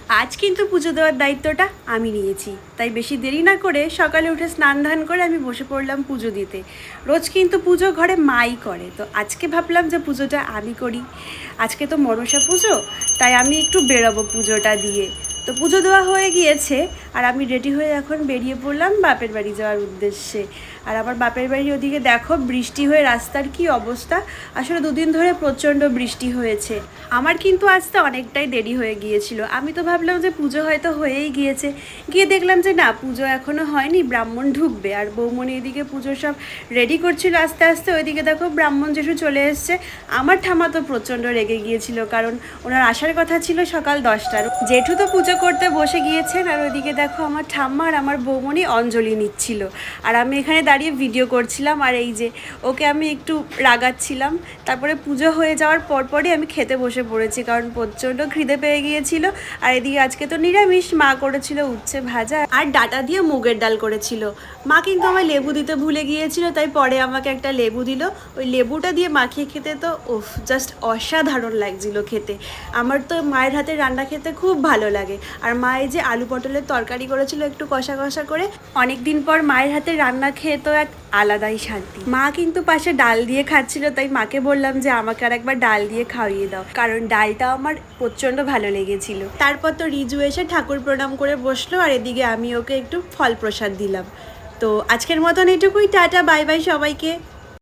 আজ কিন্তু পুজো দেওয়ার দায়িত্বটা আমি নিয়েছি, তাই বেশি দেরি না করে সকালে উঠে স্নান ধান করে আমি বসে পড়লাম পুজো দিতে। রোজ কিন্তু পুজো ঘরে মাই করে, তো আজকে ভাবলাম যে পুজোটা আমি করি। আজকে তো মনসা পুজো, তাই আমি একটু বেরোবো পুজোটা দিয়ে। তো পুজো দেওয়া হয়ে গিয়েছে আর আমি রেডি হয়ে এখন বেরিয়ে পড়লাম বাপের বাড়ি যাওয়ার উদ্দেশ্যে। আর আমার বাপের বাড়ি ওদিকে দেখো বৃষ্টি হয়ে রাস্তার কি অবস্থা। আসলে দুদিন ধরে প্রচণ্ড বৃষ্টি হয়েছে। আমার কিন্তু আসতে অনেকটাই দেরি হয়ে গিয়েছিল। আমি তো ভাবলাম যে পুজো হয়তো হয়েই গিয়েছে, গিয়ে দেখলাম যে না, পুজো এখনও হয়নি, ব্রাহ্মণ ঢুকবে। আর বৌমনি এদিকে পুজো সব রেডি করছিল আস্তে আস্তে, ওইদিকে দেখো ব্রাহ্মণ জেঠু চলে এসছে। আমার ঠাম্মা তো প্রচণ্ড রেগে গিয়েছিল, কারণ ওনার আসার কথা ছিল সকাল 10টার। জেঠু তো পুজো করতে বসে গিয়েছেন, আর ওইদিকে দেখো আমার ঠাম্মা আর আমার বৌমনি অঞ্জলি নিচ্ছিল, আর আমি এখানে দাঁড়িয়ে ভিডিও করছিলাম। আর এই যে ওকে আমি একটু রাগাচ্ছিলাম। তারপরে পুজো হয়ে যাওয়ার পরপরই আমি খেতে বসে পড়েছি, কারণ প্রচণ্ড খিদে পেয়ে গিয়েছিল। আর এদিকে আজকে তো নিরামিষ, মা করেছিল উচ্ছে ভাজা আর ডাটা দিয়ে মুগের ডাল করেছিল। মা কিন্তু আমায় লেবু দিতে ভুলে গিয়েছিল, তাই পরে আমাকে একটা লেবু দিল। ওই লেবুটা দিয়ে মাখিয়ে খেতে তো উফ, জাস্ট অসাধারণ লাগছিল খেতে। আমার তো মায়ের হাতে রান্না খেতে খুব ভালো লাগে। আর মা এই যে আলু পটলের তরকারি করেছিল একটু কষা কষা করে। অনেক দিন পর মায়ের হাতে রান্না খেয়ে তো এক আলাদাই শান্তি। মা কিন্তু পাশে ডাল দিয়ে খাচ্ছিল, তাই মাকে বললাম যে আমাকে আর একবার ডাল দিয়ে খাইয়ে দাও, কারণ ডালটা আমার প্রচণ্ড ভালো লেগেছিল। তারপর তো রিজু এসে ঠাকুর প্রণাম করে বসলো, আর এদিকে আমি ওকে একটু ফল প্রসাদ দিলাম। তো আজকের মতন এটুকুই, টাটা বাই বাই সবাইকে।